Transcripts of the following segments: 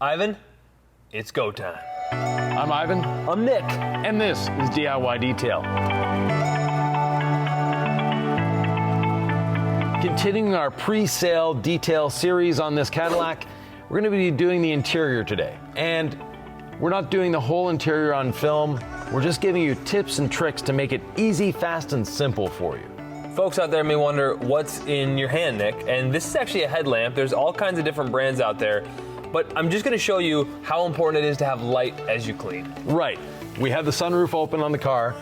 Ivan, it's go time. I'm Ivan. I'm Nick. And this is DIY Detail. Continuing our pre-sale detail series on this Cadillac, we're going to be doing the interior today. And we're not doing the whole interior on film. We're just giving you tips and tricks to make it easy, fast, and simple for you. Folks out there may wonder what's in your hand, Nick, and this is actually a headlamp. There's all kinds of different brands out there, but I'm just gonna show you how important it is to have light as you clean. Right. We have the sunroof open on the car.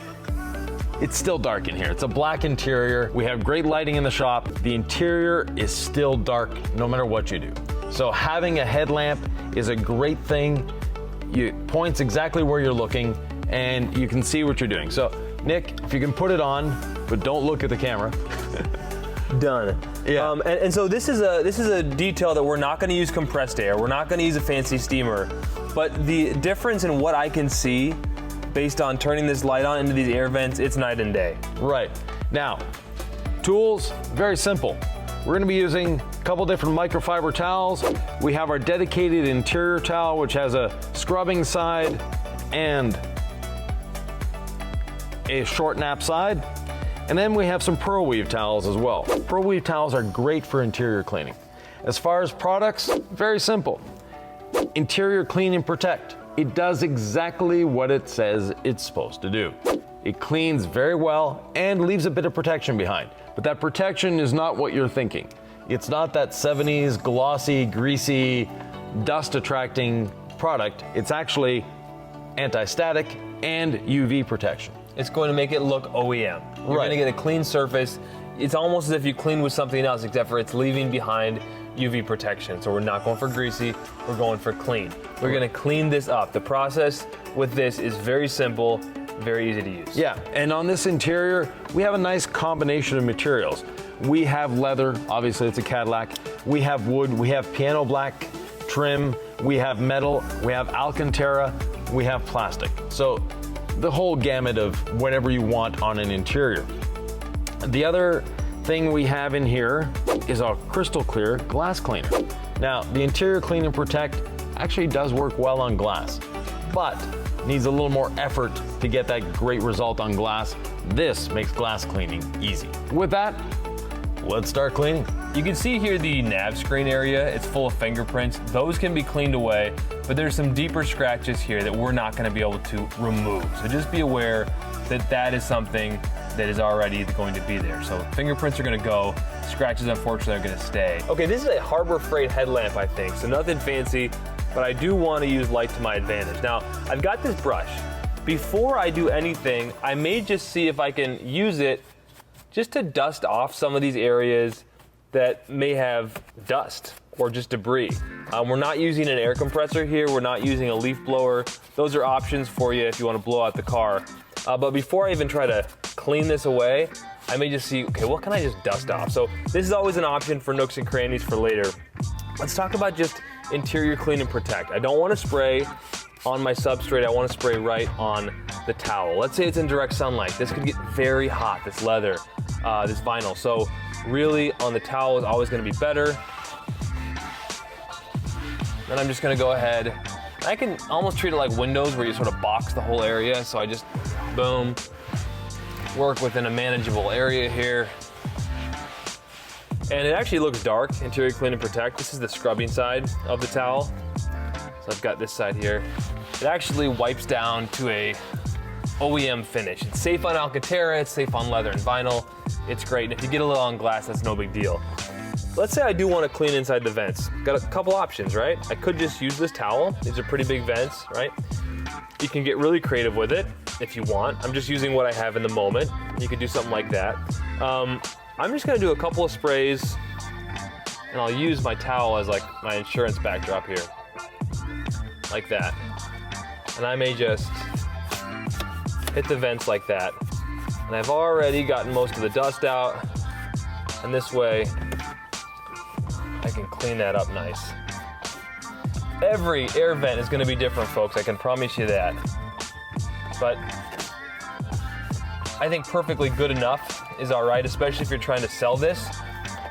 It's still dark in here. It's a black interior. We have great lighting in the shop. The interior is still dark no matter what you do. So having a headlamp is a great thing. It points exactly where you're looking and you can see what you're doing. So Nick, if you can put it on, but don't look at the camera. Done. Yeah. And so this is a detail that we're not going to use compressed air. We're not going to use a fancy steamer. But the difference in what I can see based on turning this light on into these air vents, it's night and day. Right. Now, tools, very simple. We're going to be using a couple different microfiber towels. We have our dedicated interior towel, which has a scrubbing side and a short nap side. And then we have some Pearl Weave towels as well. Pearl Weave towels are great for interior cleaning. As far as products, very simple. Interior Clean and Protect. It does exactly what it says it's supposed to do. It cleans very well and leaves a bit of protection behind. But that protection is not what you're thinking. It's not that 70s glossy, greasy, dust attracting product. It's actually anti-static and UV protection. It's going to make it look OEM. You're going to get a clean surface. It's almost as if you clean with something else, except for it's leaving behind UV protection. So we're not going for greasy, we're going for clean. We're going to clean this up. The process with this is very simple, very easy to use. Yeah, and on this interior, we have a nice combination of materials. We have leather, obviously it's a Cadillac. We have wood, we have piano black trim, we have metal, we have Alcantara, we have plastic. So the whole gamut of whatever you want on an interior. The other thing we have in here is a crystal clear glass cleaner. Now, the Interior Clean and Protect actually does work well on glass, but needs a little more effort to get that great result on glass. This makes glass cleaning easy. With that, let's start cleaning. You can see here the nav screen area. It's full of fingerprints. Those can be cleaned away, but there's some deeper scratches here that we're not going to be able to remove. So just be aware that that is something that is already going to be there. So fingerprints are going to go. Scratches, unfortunately, are going to stay. Okay, this is a Harbor Freight headlamp, I think, so nothing fancy, but I do want to use light to my advantage. Now, I've got this brush. Before I do anything, I may just see if I can use it just to dust off some of these areas that may have dust or just debris. We're not using an air compressor here. We're not using a leaf blower. Those are options for you if you want to blow out the car. But before I even try to clean this away, I may just see, okay, what can I just dust off? So this is always an option for nooks and crannies for later. Let's talk about just Interior Clean and Protect. I don't want to spray on my substrate. I want to spray right on the towel. Let's say it's in direct sunlight. This could get very hot, this leather, this vinyl. So really on the towel is always going to be better. Then I'm just going to go ahead. I can almost treat it like windows where you sort of box the whole area. So I just, boom, work within a manageable area here. And it actually looks dark, Interior Clean and Protect. This is the scrubbing side of the towel. So I've got this side here. It actually wipes down to a OEM finish. It's safe on Alcantara, it's safe on leather and vinyl. It's great, and if you get a little on glass, that's no big deal. Let's say I do want to clean inside the vents. Got a couple options, right? I could just use this towel. These are pretty big vents, right? You can get really creative with it if you want. I'm just using what I have in the moment. You could do something like that. I'm just gonna do a couple of sprays, and I'll use my towel as like my insurance backdrop here. Like that. And I may just hit the vents like that. And I've already gotten most of the dust out. And this way, I can clean that up nice. Every air vent is gonna be different, folks, I can promise you that. But I think perfectly good enough is all right, especially if you're trying to sell this,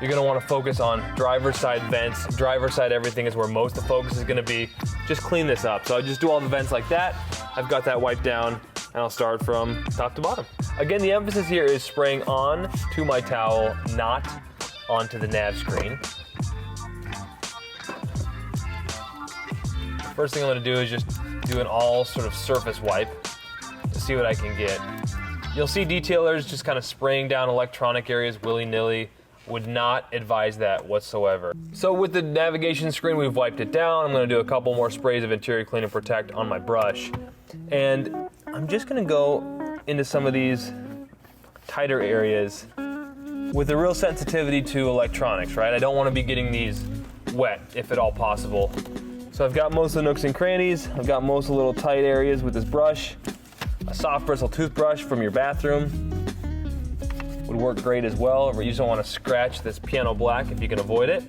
You're gonna wanna focus on driver's side vents. Driver's side everything is where most of the focus is gonna be. Just clean this up. So I just do all the vents like that. I've got that wiped down, and I'll start from top to bottom. Again, the emphasis here is spraying on to my towel, not onto the nav screen. First thing I'm gonna do is just do an all sort of surface wipe to see what I can get. You'll see detailers just kind of spraying down electronic areas willy-nilly. Would not advise that whatsoever. So with the navigation screen, we've wiped it down. I'm gonna do a couple more sprays of Interior Clean and Protect on my brush. And I'm just gonna go into some of these tighter areas with a real sensitivity to electronics, right? I don't wanna be getting these wet, if at all possible. So I've got most of the nooks and crannies. I've got most of the little tight areas with this brush. A soft bristle toothbrush from your bathroom would work great as well. Or you just don't want to scratch this piano black if you can avoid it.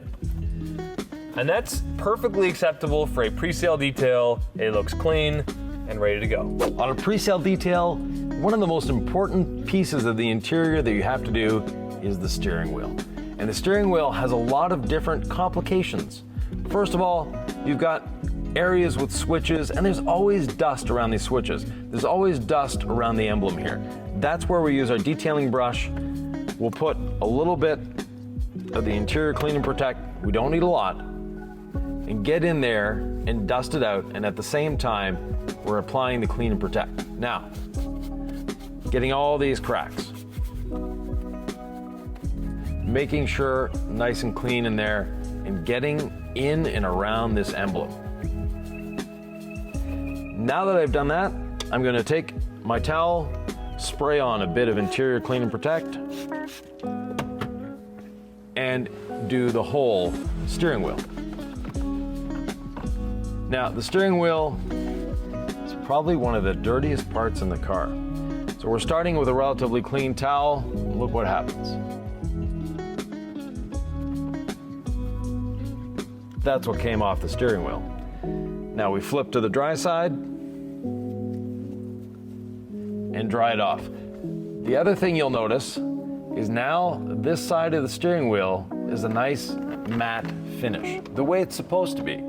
And that's perfectly acceptable for a pre-sale detail. It looks clean and ready to go. On a pre-sale detail, one of the most important pieces of the interior that you have to do is the steering wheel. And the steering wheel has a lot of different complications. First of all, you've got areas with switches, and there's always dust around these switches. There's always dust around the emblem here. That's where we use our detailing brush. We'll put a little bit of the Interior Clean and Protect, we don't need a lot, and get in there and dust it out, and at the same time, we're applying the Clean and Protect. Now, getting all these cracks. Making sure nice and clean in there, and getting in and around this emblem. Now that I've done that, I'm gonna take my towel, spray on a bit of Interior Clean and Protect, and do the whole steering wheel. Now, the steering wheel is probably one of the dirtiest parts in the car. So we're starting with a relatively clean towel. Look what happens. That's what came off the steering wheel. Now we flip to the dry side and dry it off. The other thing you'll notice is now this side of the steering wheel is a nice matte finish, the way it's supposed to be.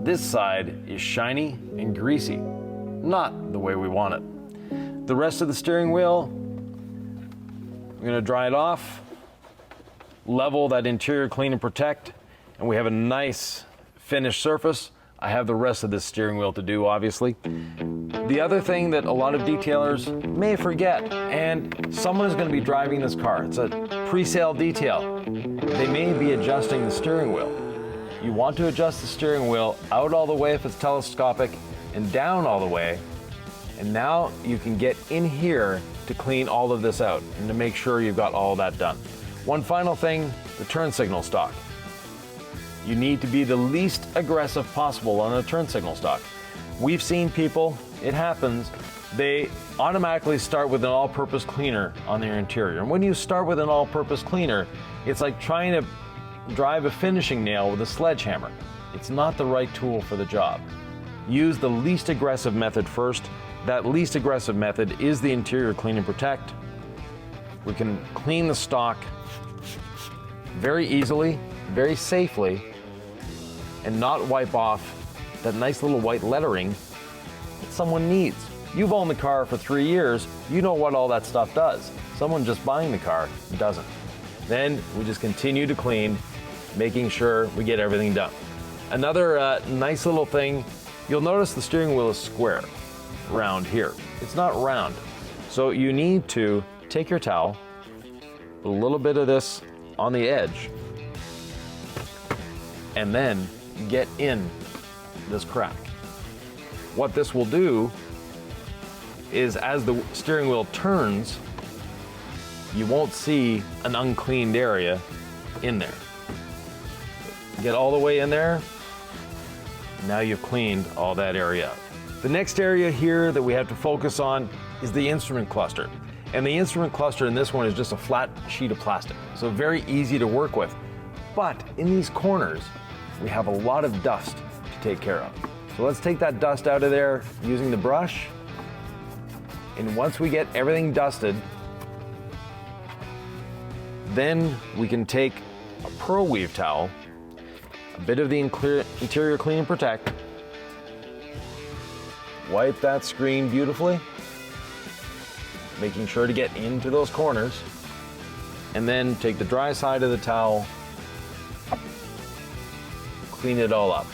This side is shiny and greasy, not the way we want it. The rest of the steering wheel, I'm gonna dry it off, level that Interior Clean and Protect, and we have a nice finished surface. I have the rest of this steering wheel to do, obviously. The other thing that a lot of detailers may forget, and someone is going to be driving this car, it's a pre-sale detail. They may be adjusting the steering wheel. You want to adjust the steering wheel out all the way if it's telescopic and down all the way. And now you can get in here to clean all of this out and to make sure you've got all that done. One final thing, the turn signal stock. You need to be the least aggressive possible on a turn signal stock. We've seen people, it happens, they automatically start with an all-purpose cleaner on their interior. And when you start with an all-purpose cleaner, it's like trying to drive a finishing nail with a sledgehammer. It's not the right tool for the job. Use the least aggressive method first. That least aggressive method is the Interior Clean and Protect. We can clean the stock very easily, very safely, and not wipe off that nice little white lettering that someone needs. You've owned the car for 3 years, you know what all that stuff does. Someone just buying the car doesn't. Then we just continue to clean, making sure we get everything done. Another nice little thing, you'll notice the steering wheel is square around here. It's not round. So you need to take your towel, put a little bit of this on the edge, and then get in this crack. What this will do is as the steering wheel turns, you won't see an uncleaned area in there. Get all the way in there. Now you've cleaned all that area up. The next area here that we have to focus on is the instrument cluster. And the instrument cluster in this one is just a flat sheet of plastic. So very easy to work with. But in these corners, we have a lot of dust to take care of. So let's take that dust out of there using the brush. And once we get everything dusted, then we can take a Pro Weave towel, a bit of the interior clean and protect, wipe that screen beautifully, making sure to get into those corners, and then take the dry side of the towel, clean it all up.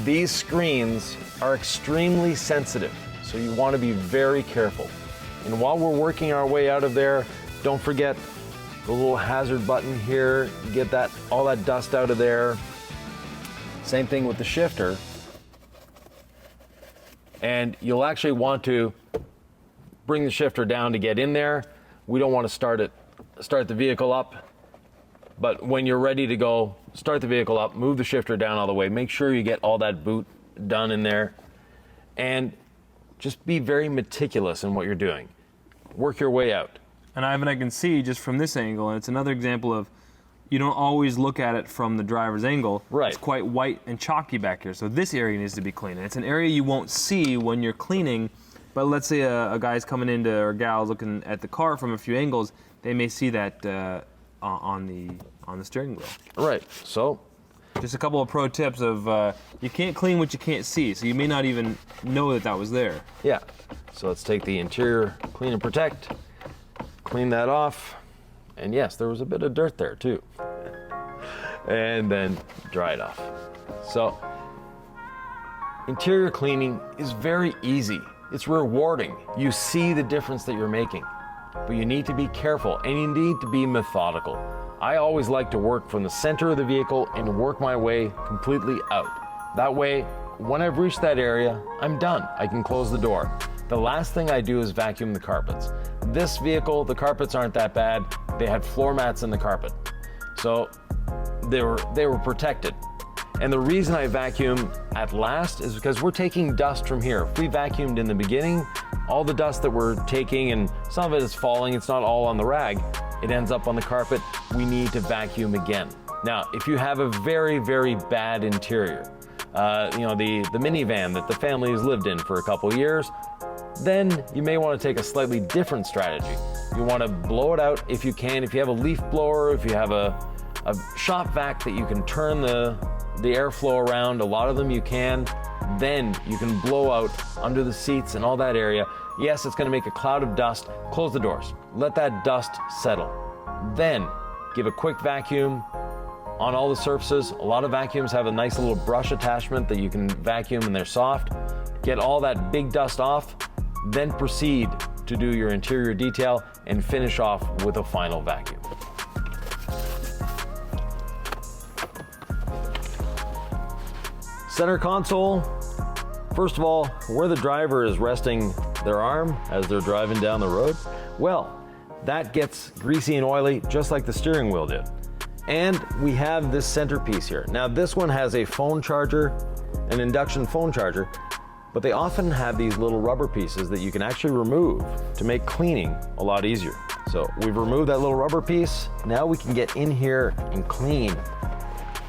These screens are extremely sensitive, so you want to be very careful. And while we're working our way out of there, don't forget the little hazard button here, get all that dust out of there. Same thing with the shifter. And you'll actually want to bring the shifter down to get in there. We don't want to start the vehicle up, but when you're ready to go, start the vehicle up, move the shifter down all the way, make sure you get all that boot done in there, and just be very meticulous in what you're doing. Work your way out. And Ivan, I can see just from this angle, and it's another example of you don't always look at it from the driver's angle. Right. It's quite white and chalky back here, so this area needs to be cleaned. And it's an area you won't see when you're cleaning, but let's say a guy's coming into, or gal's looking at the car from a few angles, they may see that on the steering wheel. Right, so. Just a couple of pro tips of you can't clean what you can't see, so you may not even know that was there. Yeah, so let's take the interior clean and protect, clean that off, and yes, there was a bit of dirt there too. And then dry it off. So, interior cleaning is very easy. It's rewarding. You see the difference that you're making, but you need to be careful and you need to be methodical. I always like to work from the center of the vehicle and work my way completely out. That way, when I've reached that area, I'm done. I can close the door. The last thing I do is vacuum the carpets. This vehicle, the carpets aren't that bad. They had floor mats in the carpet. So they were protected. And the reason I vacuum at last is because we're taking dust from here. If we vacuumed in the beginning, all the dust that we're taking, and some of it is falling, it's not all on the rag, it ends up on the carpet. We need to vacuum again. Now, if you have a very, very bad interior, the minivan that the family has lived in for a couple years, then you may want to take a slightly different strategy. You want to blow it out if you can. If you have a leaf blower, if you have a shop vac that you can turn the airflow around, a lot of them you can, then you can blow out under the seats and all that area. Yes, it's going to make a cloud of dust. Close the doors. Let that dust settle. Then give a quick vacuum on all the surfaces. A lot of vacuums have a nice little brush attachment that you can vacuum and they're soft. Get all that big dust off, then proceed to do your interior detail and finish off with a final vacuum. Center console. First of all, where the driver is resting their arm as they're driving down the road, well, that gets greasy and oily just like the steering wheel did. And we have this centerpiece here. Now this one has a phone charger, an induction phone charger, but they often have these little rubber pieces that you can actually remove to make cleaning a lot easier. So we've removed that little rubber piece. Now we can get in here and clean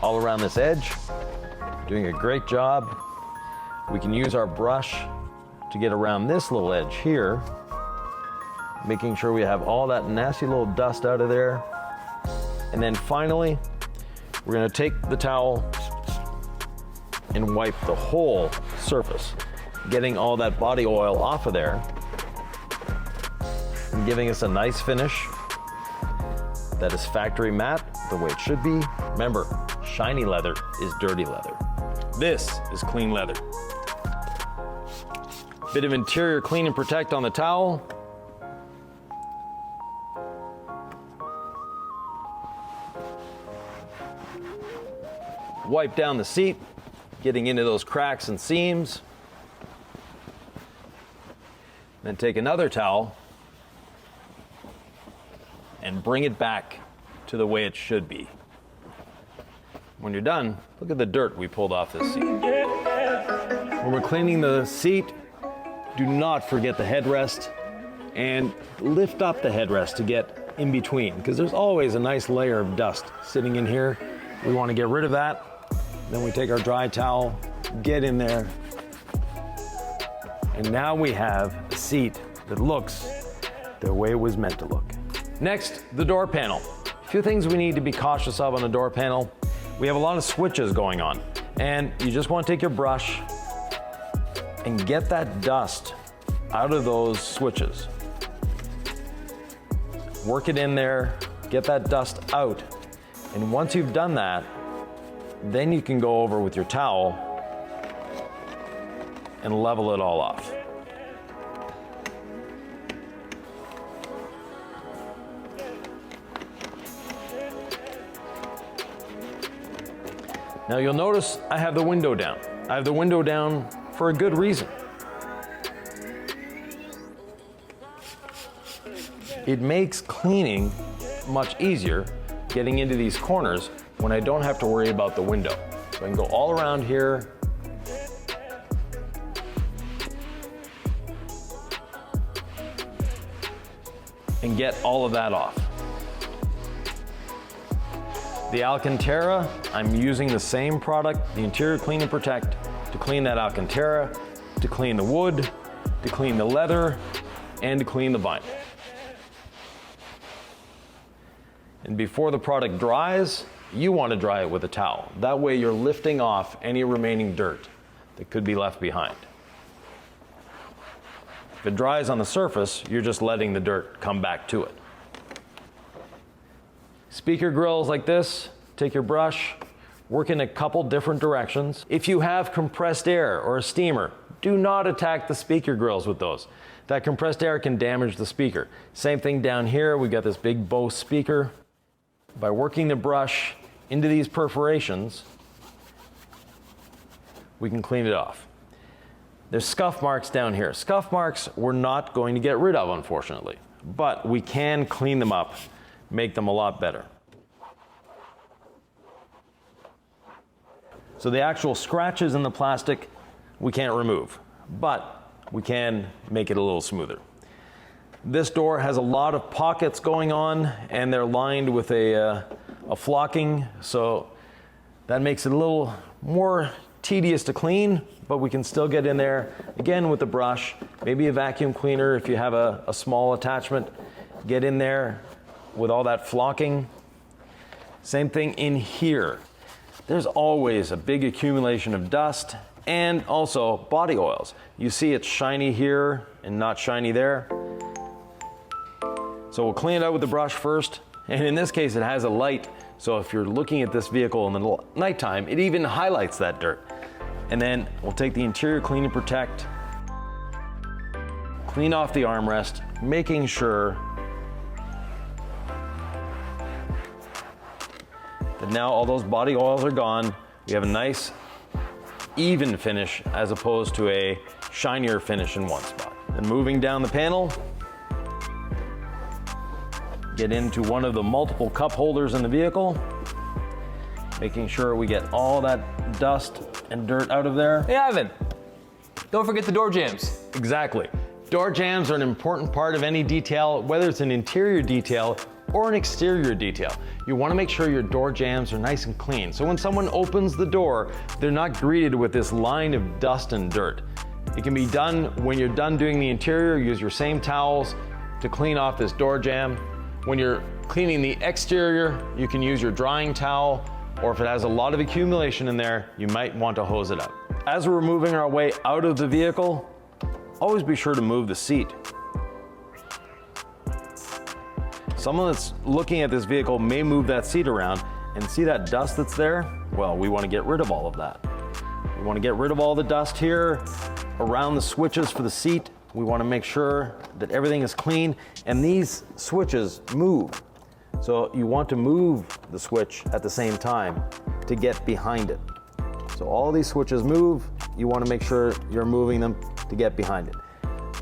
all around this edge. Doing a great job. We can use our brush to get around this little edge here, making sure we have all that nasty little dust out of there. And then finally, we're going to take the towel and wipe the whole surface, getting all that body oil off of there and giving us a nice finish that is factory matte the way it should be. Remember, shiny leather is dirty leather. This is clean leather. Bit of interior clean and protect on the towel. Wipe down the seat, getting into those cracks and seams. Then take another towel and bring it back to the way it should be. When you're done, look at the dirt we pulled off this seat. When we're cleaning the seat, do not forget the headrest and lift up the headrest to get in between, because there's always a nice layer of dust sitting in here. We want to get rid of that. Then we take our dry towel, get in there, and now we have a seat that looks the way it was meant to look. Next, the door panel. few things we need to be cautious of on the door panel. We have a lot of switches going on, and you just want to take your brush and get that dust out of those switches. Work it in there, get that dust out, and once you've done that, then you can go over with your towel and level it all off. Now you'll notice I have the window down. I have the window down for a good reason. It makes cleaning much easier getting into these corners when I don't have to worry about the window. So I can go all around here. And get all of that off. The Alcantara, I'm using the same product, the Interior Clean and Protect, to clean that Alcantara, to clean the wood, to clean the leather, and to clean the vinyl. And before the product dries, you want to dry it with a towel. That way you're lifting off any remaining dirt that could be left behind. If it dries on the surface, you're just letting the dirt come back to it. Speaker grills like this, take your brush, work in a couple different directions. If you have compressed air or a steamer, do not attack the speaker grills with those. That compressed air can damage the speaker. Same thing down here, we got this big Bose speaker. By working the brush into these perforations, we can clean it off. There's scuff marks down here. Scuff marks we're not going to get rid of, unfortunately, but we can clean them up, make them a lot better. So the actual scratches in the plastic we can't remove, but we can make it a little smoother. This door has a lot of pockets going on, and they're lined with a flocking, so that makes it a little more tedious to clean, but we can still get in there, again with the brush, maybe a vacuum cleaner if you have a small attachment, get in there with all that flocking. Same thing in here. There's always a big accumulation of dust and also body oils. You see it's shiny here and not shiny there. So we'll clean it out with the brush first, and in this case it has a light, so if you're looking at this vehicle in the nighttime, it even highlights that dirt. And then we'll take the Interior Clean and Protect, clean off the armrest, making sure that now all those body oils are gone. We have a nice even finish as opposed to a shinier finish in one spot. And moving down the panel, get into one of the multiple cup holders in the vehicle, making sure we get all that dust and dirt out of there. Hey Yvan, don't forget the door jambs. Exactly. Door jambs are an important part of any detail, whether it's an interior detail or an exterior detail. You want to make sure your door jambs are nice and clean, so when someone opens the door, they're not greeted with this line of dust and dirt. It can be done when you're done doing the interior. Use your same towels to clean off this door jamb. When you're cleaning the exterior, you can use your drying towel, or if it has a lot of accumulation in there, you might want to hose it out. As we're moving our way out of the vehicle, always be sure to move the seat. Someone that's looking at this vehicle may move that seat around and see that dust that's there. Well, we want to get rid of all of that. We want to get rid of all the dust here around the switches for the seat. We want to make sure that everything is clean, and these switches move. So you want to move the switch at the same time to get behind it. So all these switches move, you want to make sure you're moving them to get behind it.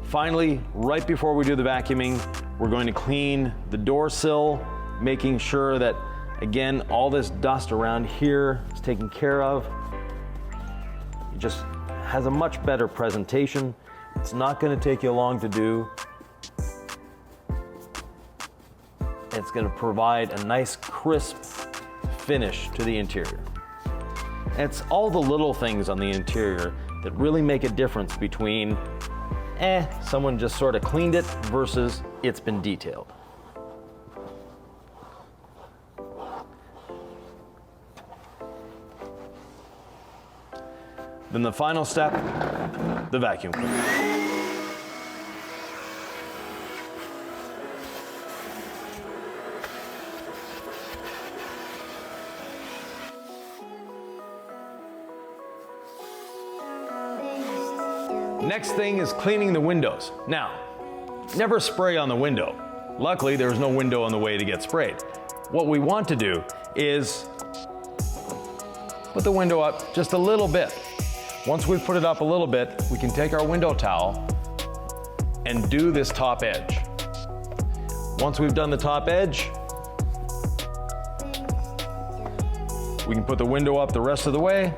Finally, right before we do the vacuuming, we're going to clean the door sill, making sure that, again, all this dust around here is taken care of. It just has a much better presentation. It's not going to take you long to do. It's going to provide a nice crisp finish to the interior. And it's all the little things on the interior that really make a difference between someone just sort of cleaned it versus it's been detailed. Then the final step, the vacuum cleaner. Next thing is cleaning the windows. Now, never spray on the window. Luckily, there's no window on the way to get sprayed. What we want to do is put the window up just a little bit. Once we've put it up a little bit, we can take our window towel and do this top edge. Once we've done the top edge, we can put the window up the rest of the way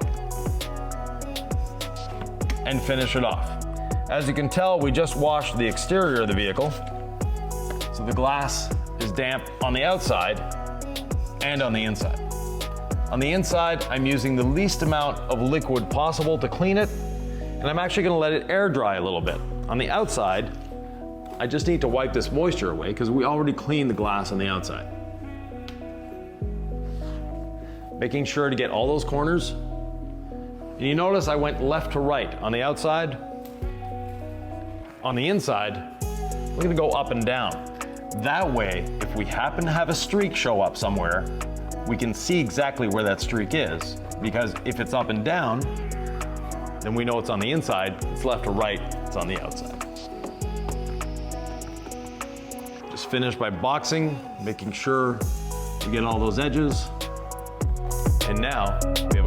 and finish it off. As you can tell, we just washed the exterior of the vehicle, so the glass is damp on the outside and on the inside. On the inside, I'm using the least amount of liquid possible to clean it, and I'm actually gonna let it air dry a little bit. On the outside, I just need to wipe this moisture away because we already cleaned the glass on the outside. Making sure to get all those corners. And you notice I went left to right on the outside. On the inside, we're gonna go up and down. That way, if we happen to have a streak show up somewhere, we can see exactly where that streak is, because if it's up and down, then we know it's on the inside. If it's left to right, it's on the outside. Just finish by boxing, making sure we get all those edges. And now we have